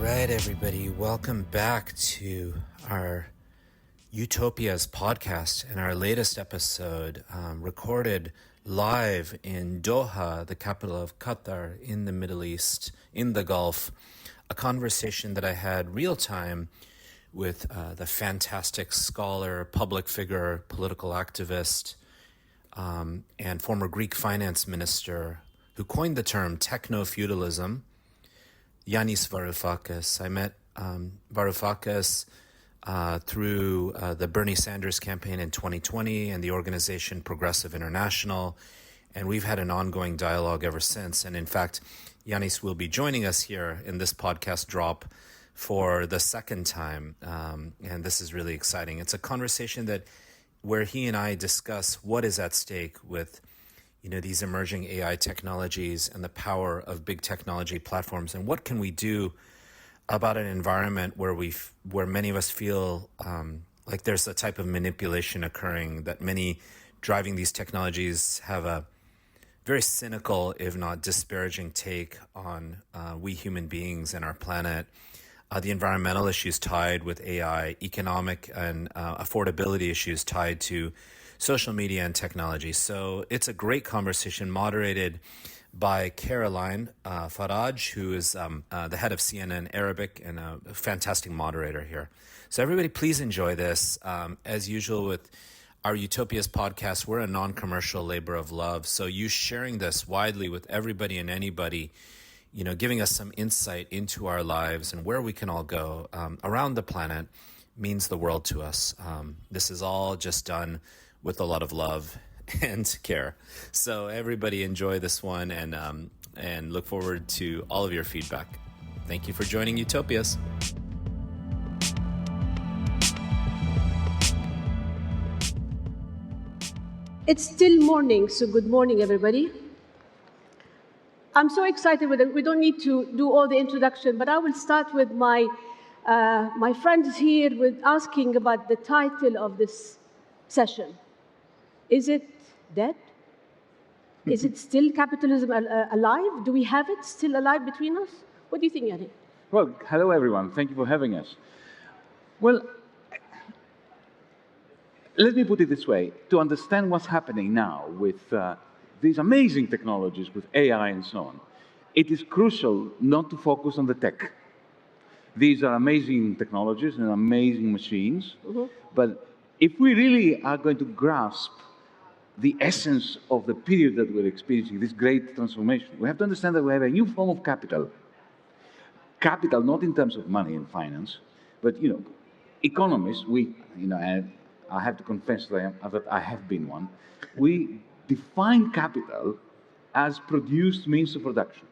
right, everybody. Welcome back to our Utopias podcast and our latest episode, recorded live in Doha, the capital of Qatar, in the Middle East, in the Gulf. A conversation that I had real time with the fantastic scholar, public figure, political activist, and former Greek finance minister who coined the term techno-feudalism, Yanis Varoufakis. I met Varoufakis through the Bernie Sanders campaign in 2020 and the organization Progressive International, and we've had an ongoing dialogue ever since. And in fact, Yanis will be joining us here in this podcast drop for the second time, and this is really exciting. It's a conversation where he and I discuss what is at stake with these emerging AI technologies and the power of big technology platforms, and what can we do about an environment where many of us feel like there's a type of manipulation occurring, that many driving these technologies have a very cynical, if not disparaging, take on we human beings and our planet, the environmental issues tied with AI, economic and affordability issues tied to social media and technology. So it's a great conversation moderated by Caroline Faraj, who is the head of CNN Arabic and a fantastic moderator here. So everybody, please enjoy this. As usual with our Utopias podcast, we're a non-commercial labor of love. So you sharing this widely with everybody and anybody, giving us some insight into our lives and where we can all go around the planet means the world to us. This is all just done with a lot of love and care. So everybody enjoy this one and look forward to all of your feedback. Thank you for joining Utopias. It's still morning, so good morning, everybody. I'm so excited with it. We don't need to do all the introduction, but I will start with my friends here with asking about the title of this session. Is it dead? Is it still capitalism alive? Do we have it still alive between us? What do you think, Yanis? Well, hello everyone. Thank you for having us. Well, let me put it this way. To understand what's happening now with these amazing technologies, with AI and so on, it is crucial not to focus on the tech. These are amazing technologies and amazing machines, but if we really are going to grasp the essence of the period that we're experiencing, this great transformation, we have to understand that we have a new form of capital. Capital, not in terms of money and finance, but, economists, and I have to confess that I have been one, we define capital as produced means of production.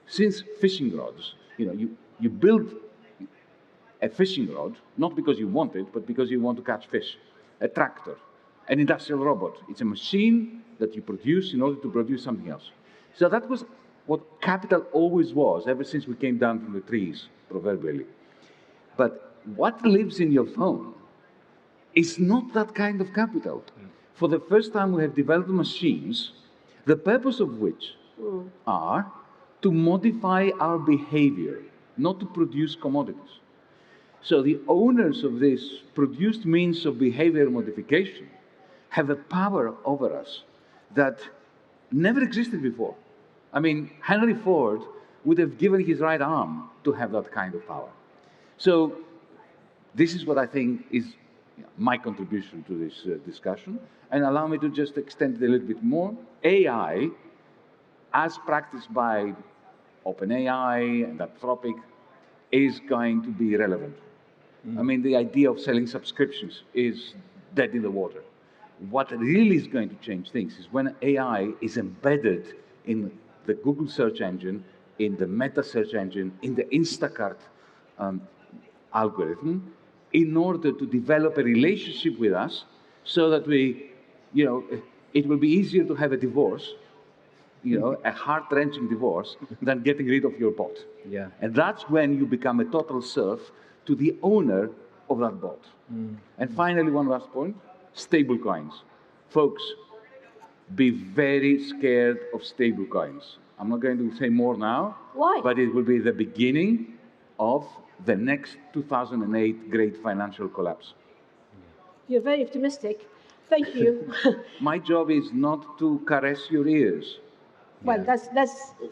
Since fishing rods, you build a fishing rod, not because you want it, but because you want to catch fish. A tractor, an industrial robot. It's a machine that you produce in order to produce something else. So that was what capital always was, ever since we came down from the trees, proverbially. But what lives in your phone is not that kind of capital. For the first time, we have developed machines, the purpose of which are to modify our behavior, not to produce commodities. So the owners of this produced means of behavior modification have a power over us that never existed before. I mean, Henry Ford would have given his right arm to have that kind of power. So this is what I think is my contribution to this discussion. And allow me to just extend it a little bit more. AI, as practiced by OpenAI and Anthropic, is going to be relevant. I mean, the idea of selling subscriptions is dead in the water. What really is going to change things is when AI is embedded in the Google search engine, in the Meta search engine, in the Instacart algorithm, in order to develop a relationship with us so that it will be easier to have a divorce, a heart-wrenching divorce, than getting rid of your bot. Yeah. And that's when you become a total serf to the owner of that bot. And finally, one last point, stable coins. Folks, be very scared of stable coins. I'm not going to say more now. Why? But it will be the beginning of the next 2008 great financial collapse. You're very optimistic. Thank you. My job is not to caress your ears. Well, that's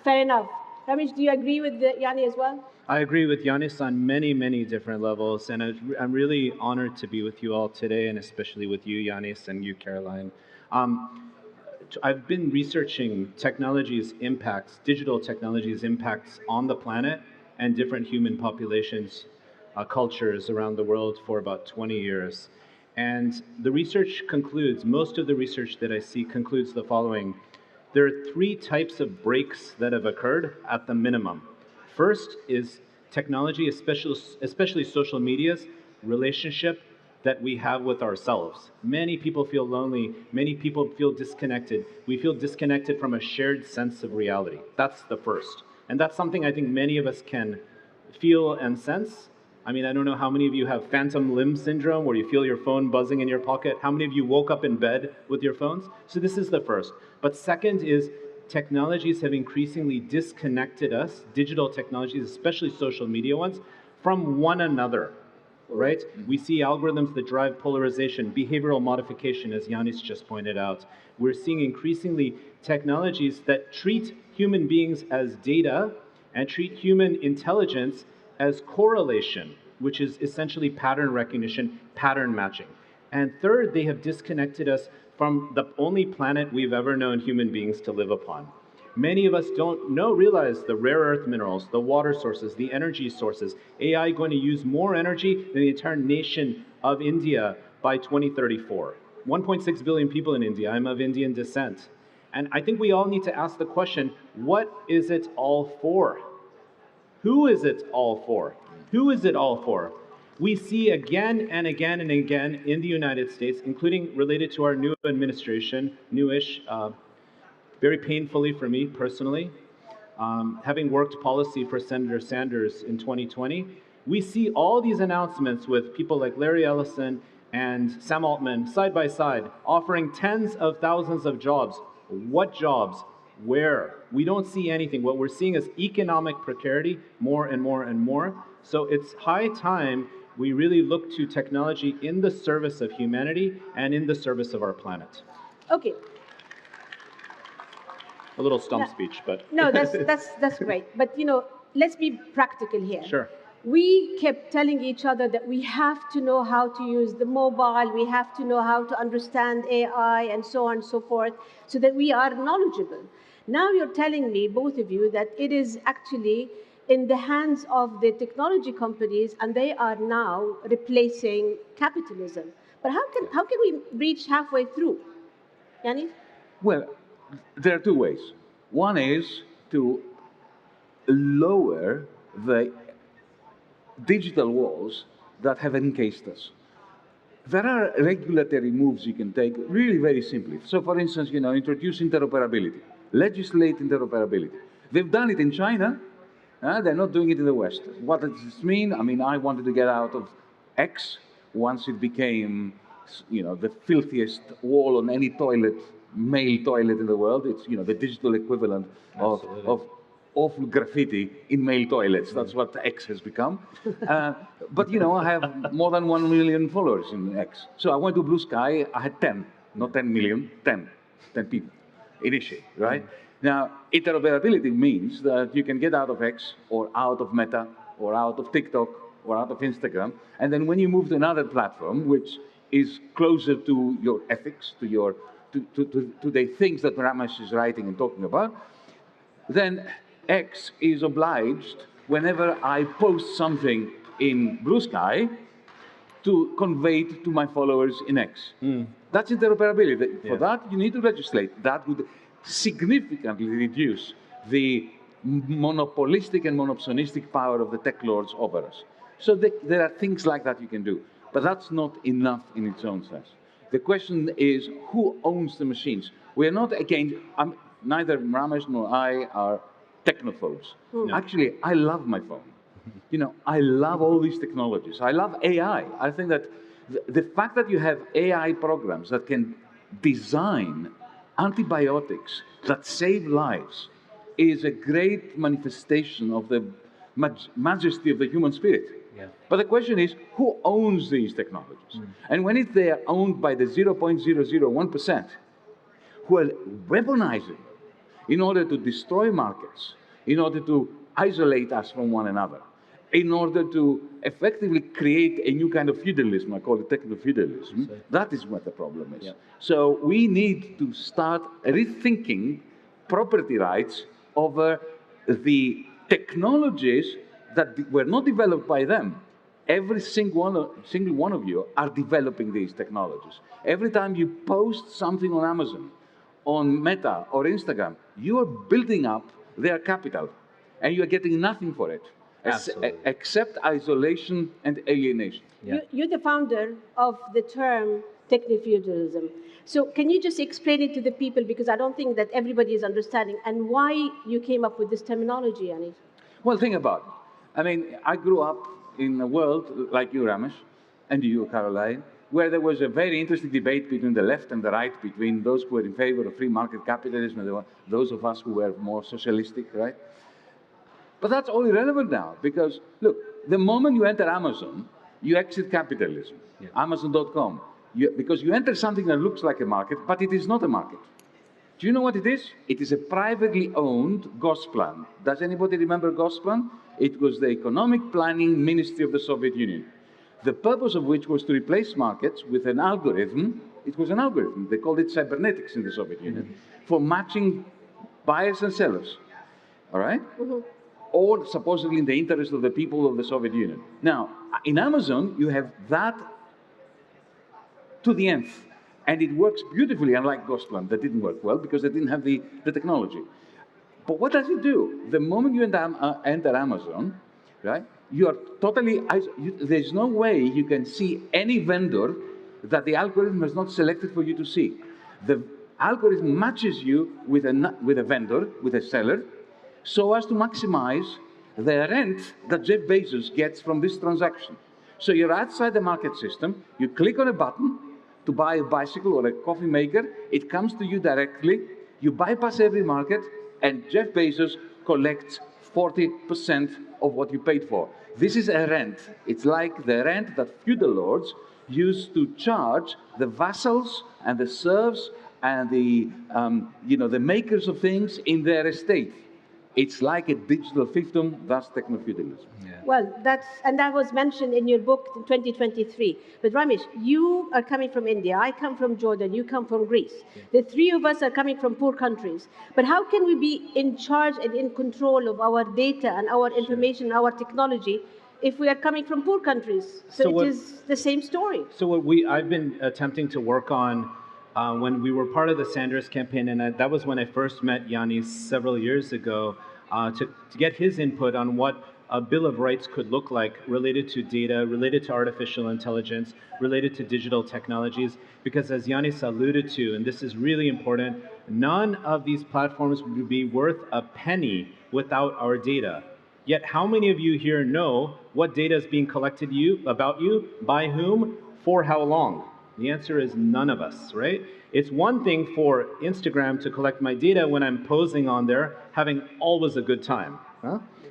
fair enough. Ramesh, do you agree with Yanni as well? I agree with Yanis on many, many different levels, and I'm really honored to be with you all today, and especially with you, Yanis, and you, Caroline. I've been researching technology's impacts, digital technology's impacts on the planet and different human populations, cultures around the world for about 20 years. And the research concludes, most of the research that I see concludes the following. There are three types of breaks that have occurred at the minimum. First is technology, especially social media's relationship that we have with ourselves. Many people feel lonely. Many people feel disconnected. We feel disconnected from a shared sense of reality. That's the first. And that's something I think many of us can feel and sense. I mean, I don't know how many of you have phantom limb syndrome where you feel your phone buzzing in your pocket. How many of you woke up in bed with your phones? So this is the first. But second is technologies have increasingly disconnected us, digital technologies, especially social media ones, from one another, right? We see algorithms that drive polarization, behavioral modification, as Yanis just pointed out. We're seeing increasingly technologies that treat human beings as data and treat human intelligence as correlation, which is essentially pattern recognition, pattern matching. And third, they have disconnected us from the only planet we've ever known human beings to live upon. Many of us don't realize the rare earth minerals, the water sources, the energy sources. AI going to use more energy than the entire nation of India by 2034. 1.6 billion people in India. I'm of Indian descent. And I think we all need to ask the question, what is it all for? Who is it all for? Who is it all for? We see again and again and again in the United States, including related to our new administration, newish, very painfully for me personally, having worked policy for Senator Sanders in 2020, we see all these announcements with people like Larry Ellison and Sam Altman side by side, offering tens of thousands of jobs. What jobs? Where? We don't see anything. What we're seeing is economic precarity more and more and more. So it's high time we really look to technology in the service of humanity and in the service of our planet. Okay. A little stump speech, but... No, that's great. But, let's be practical here. Sure. We kept telling each other that we have to know how to use the mobile, we have to know how to understand AI, and so on and so forth, so that we are knowledgeable. Now you're telling me, both of you, that it is actually in the hands of the technology companies, and they are now replacing capitalism. But how can we reach halfway through? Yanis? Well, there are two ways. One is to lower the digital walls that have encased us. There are regulatory moves you can take really very simply. So for instance, introduce interoperability, legislate interoperability. They've done it in China, they're not doing it in the West. What does this mean? I mean, I wanted to get out of X once it became, the filthiest wall on any toilet, male toilet in the world. It's, the digital equivalent of awful graffiti in male toilets. That's what X has become. But, I have more than 1 million followers in X. So I went to Blue Sky, I had 10, not 10 million, 10 people initially, right? Now, interoperability means that you can get out of X or out of Meta or out of TikTok or out of Instagram, and then when you move to another platform, which is closer to your ethics, to the things that Ramesh is writing and talking about, then X is obliged, whenever I post something in Blue Sky, to convey it to my followers in X. That's interoperability. For that, you need to legislate. That would significantly reduce the monopolistic and monopsonistic power of the tech lords over us. So there are things like that you can do. But that's not enough in its own sense. The question is, who owns the machines? We are not against, neither Ramesh nor I are technophobes. No. Actually, I love my phone. I love all these technologies. I love AI. I think that the fact that you have AI programs that can design antibiotics that save lives is a great manifestation of the majesty of the human spirit. Yeah. But the question is, who owns these technologies? And when they are owned by the 0.001%, who are weaponizing in order to destroy markets, in order to isolate us from one another, in order to effectively create a new kind of feudalism, I call it techno-feudalism, that is what the problem is. Yeah. So we need to start rethinking property rights over the technologies that were not developed by them. Every single one of you are developing these technologies. Every time you post something on Amazon, on Meta or Instagram, you are building up their capital, and you are getting nothing for it, except isolation and alienation. Yeah. You're the founder of the term techno-feudalism. So can you just explain it to the people, because I don't think that everybody is understanding, and why you came up with this terminology, Yanis? Well, think about it. I mean, I grew up in a world like you, Ramesh, and you, Caroline, where there was a very interesting debate between the left and the right, between those who were in favor of free market capitalism and those of us who were more socialistic, right? But that's all irrelevant now, because, look, the moment you enter Amazon, you exit capitalism. Yeah. Amazon.com. Because you enter something that looks like a market, but it is not a market. Do you know what it is? It is a privately owned Gosplan. Does anybody remember Gosplan? It was the economic planning ministry of the Soviet Union. The purpose of which was to replace markets with an algorithm. It was an algorithm. They called it cybernetics in the Soviet Union, for matching buyers and sellers. All right? Or supposedly in the interest of the people of the Soviet Union. Now, in Amazon, you have that to the nth. And it works beautifully, unlike Gosplan, that didn't work well because they didn't have the technology. But what does it do? The moment you enter Amazon, right, you are totally, there's no way you can see any vendor that the algorithm has not selected for you to see. The algorithm matches you with a vendor, with a seller, so as to maximize the rent that Jeff Bezos gets from this transaction. So you're outside the market system, you click on a button to buy a bicycle or a coffee maker, it comes to you directly, you bypass every market, and Jeff Bezos collects 40% of what you paid for. This is a rent. It's like the rent that feudal lords used to charge the vassals and the serfs and the makers of things in their estate. It's like a digital fiefdom, that's techno-feudalism. Yeah. Well, that was mentioned in your book in 2023. But Ramesh, you are coming from India, I come from Jordan, you come from Greece. The three of us are coming from poor countries. But how can we be in charge and in control of our data and our information, our technology, if we are coming from poor countries? So it is the same story. So I've been attempting to work on when we were part of the Sanders campaign, and that was when I first met Yanis several years ago, to get his input on what a Bill of Rights could look like related to data, related to artificial intelligence, related to digital technologies. Because as Yanis alluded to, and this is really important, none of these platforms would be worth a penny without our data. Yet how many of you here know what data is being collected about you, by whom, for how long? The answer is none of us, right? It's one thing for Instagram to collect my data when I'm posing on there, having always a good time.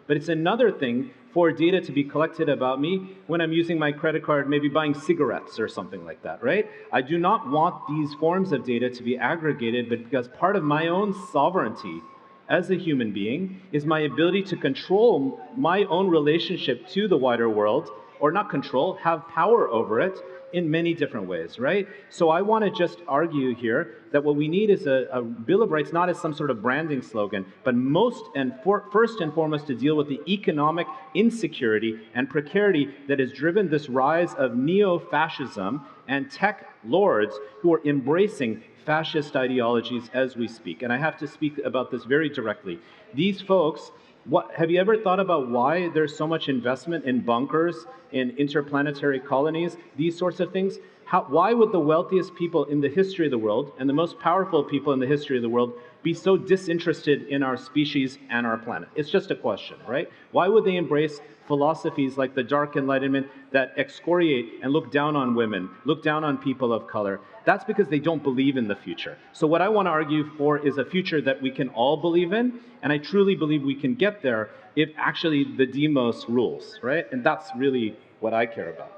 But it's another thing for data to be collected about me when I'm using my credit card, maybe buying cigarettes or something like that, right? I do not want these forms of data to be aggregated, but because part of my own sovereignty as a human being is my ability to control my own relationship to the wider world, or not control, have power over it, in many different ways, right? So I want to just argue here that what we need is a Bill of Rights, not as some sort of branding slogan, but first and foremost to deal with the economic insecurity and precarity that has driven this rise of neo-fascism and tech lords who are embracing fascist ideologies as we speak. And I have to speak about this very directly. These folks, have you ever thought about why there's so much investment in bunkers, in interplanetary colonies, these sorts of things? Why would the wealthiest people in the history of the world and the most powerful people in the history of the world be so disinterested in our species and our planet? It's just a question, right? Why would they embrace philosophies like the Dark Enlightenment that excoriate and look down on women, look down on people of color? That's because they don't believe in the future. So what I want to argue for is a future that we can all believe in, and I truly believe we can get there if actually the demos rules, right? And that's really what I care about.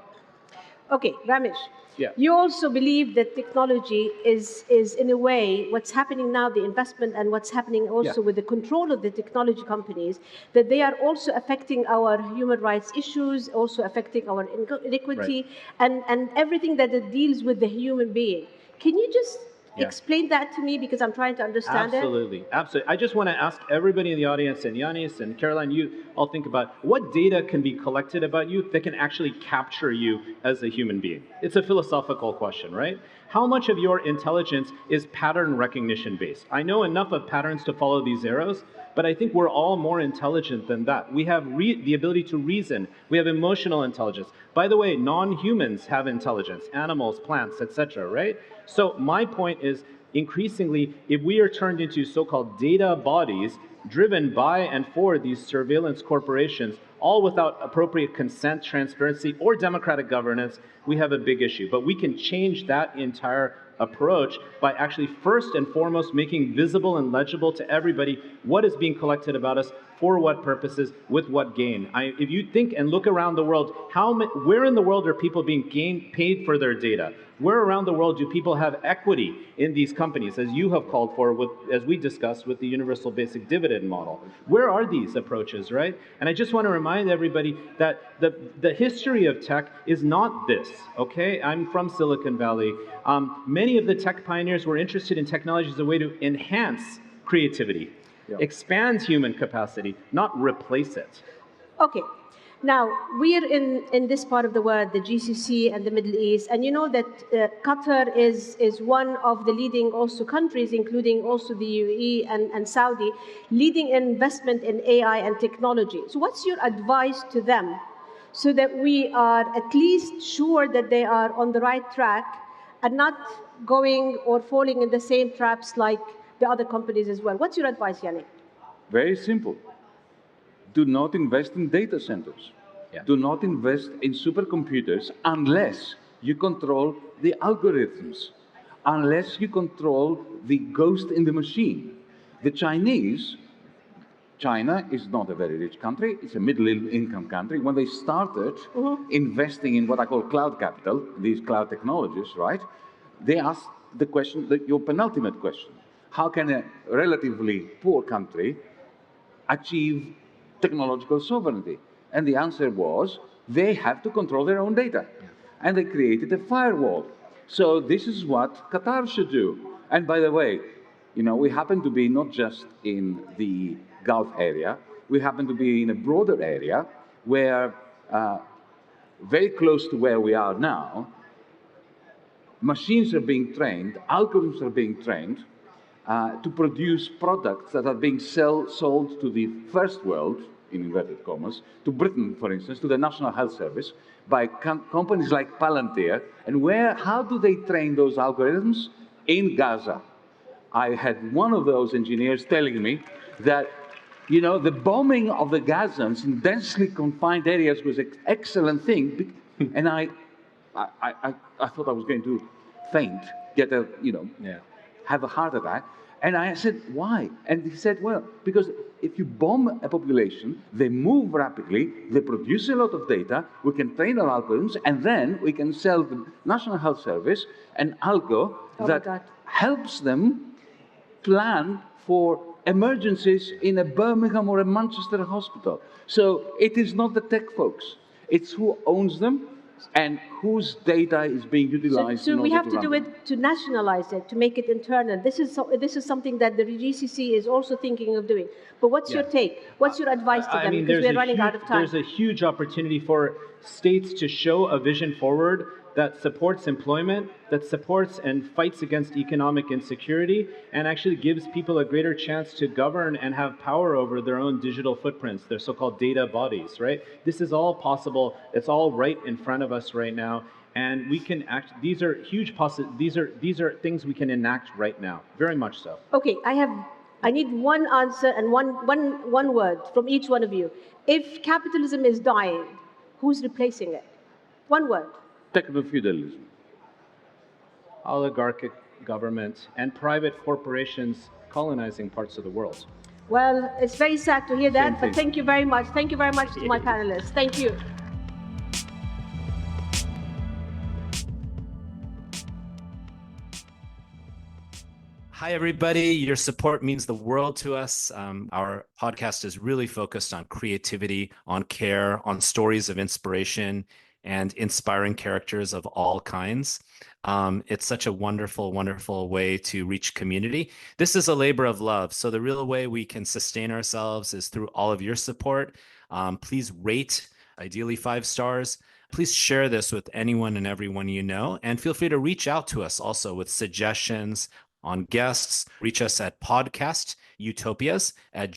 Okay, Ramesh. Yeah. You also believe that technology is in a way, what's happening now, the investment and what's happening also with the control of the technology companies, that they are also affecting our human rights issues, also affecting our inequity, and everything that it deals with the human being. Can you just explain that to me, because I'm trying to understand Absolutely. Absolutely. I just want to ask everybody in the audience, and Yanis and Caroline, you all think about what data can be collected about you that can actually capture you as a human being. It's a philosophical question, right? How much of your intelligence is pattern recognition based? I know enough of patterns to follow these arrows, but I think we're all more intelligent than that. We have the ability to reason. We have emotional intelligence. By the way, non-humans have intelligence, animals, plants, etc., right? So my point is, increasingly, if we are turned into so-called data bodies driven by and for these surveillance corporations, all without appropriate consent, transparency, or democratic governance, we have a big issue. But we can change that entire approach by actually first and foremost making visible and legible to everybody what is being collected about us, for what purposes, with what gain. If you think and look around the world, where in the world are people being paid for their data? Where around the world do people have equity in these companies, as you have called for, as we discussed with the universal basic dividend model? Where are these approaches, right? And I just want to remind everybody that the history of tech is not this, okay? I'm from Silicon Valley. Many of the tech pioneers were interested in technology as a way to enhance creativity, expand human capacity, not replace it. Okay. Now, we're in this part of the world, the GCC and the Middle East, and you know that Qatar is one of the leading also countries, including also the UAE and Saudi, leading investment in AI and technology. So what's your advice to them so that we are at least sure that they are on the right track and not going or falling in the same traps like the other companies as well? What's your advice, Yanis? Very simple. Do not invest in data centers. Do not invest in supercomputers unless you control the algorithms, unless you control the ghost in the machine. The Chinese, China is not a very rich country, it's a middle-income country. When they started investing in what I call cloud capital, these cloud technologies, right, they asked the question, your penultimate question: how can a relatively poor country achieve technological sovereignty? And the answer was, they have to control their own data. And they created a firewall. So this is what Qatar should do. And by the way, you know, we happen to be not just in the Gulf area, we happen to be in a broader area where, very close to where we are now, machines are being trained, algorithms are being trained to produce products that are being sold to the first world, in inverted commas, to Britain, for instance, to the National Health Service, by companies like Palantir. And how do they train those algorithms? In Gaza. I had one of those engineers telling me that, you know, the bombing of the Gazans in densely confined areas was an excellent thing. And I thought I was going to faint, get a, you know, have a heart attack. And I said, why? And he said, well, because if you bomb a population, they move rapidly, they produce a lot of data, we can train our algorithms, and then we can sell the National Health Service an algo that helps them plan for emergencies in a Birmingham or a Manchester hospital. So it is not the tech folks, it's who owns them and whose data is being utilized. So we have to do it to nationalize it, to make it internal. This is something that the GCC is also thinking of doing. But what's your take? What's your advice to them? Because we're running out of time. There's a huge opportunity for states to show a vision forward that supports employment, that supports and fights against economic insecurity, and actually gives people a greater chance to govern and have power over their own digital footprints, their so-called data bodies, right? This is all possible. It's all right in front of us right now. And we can act, these are huge these are things we can enact right now, very much so. Okay, I need one answer and one word from each one of you. If capitalism is dying, who's replacing it? One word. Techno-feudalism. Oligarchic government and private corporations colonizing parts of the world. Well, it's very sad to hear that, Same but thing. thank you very much. Thank you very much to my panelists. Thank you. Hi, everybody. Your support means the world to us. Our podcast is really focused on creativity, on care, on stories of inspiration, and inspiring characters of all kinds. It's such a wonderful, wonderful way to reach community. This is a labor of love. So the real way we can sustain ourselves is through all of your support. Please rate, ideally 5 stars. Please share this with anyone and everyone you know, and feel free to reach out to us also with suggestions on guests. Reach us at podcastutopias@gmail.com.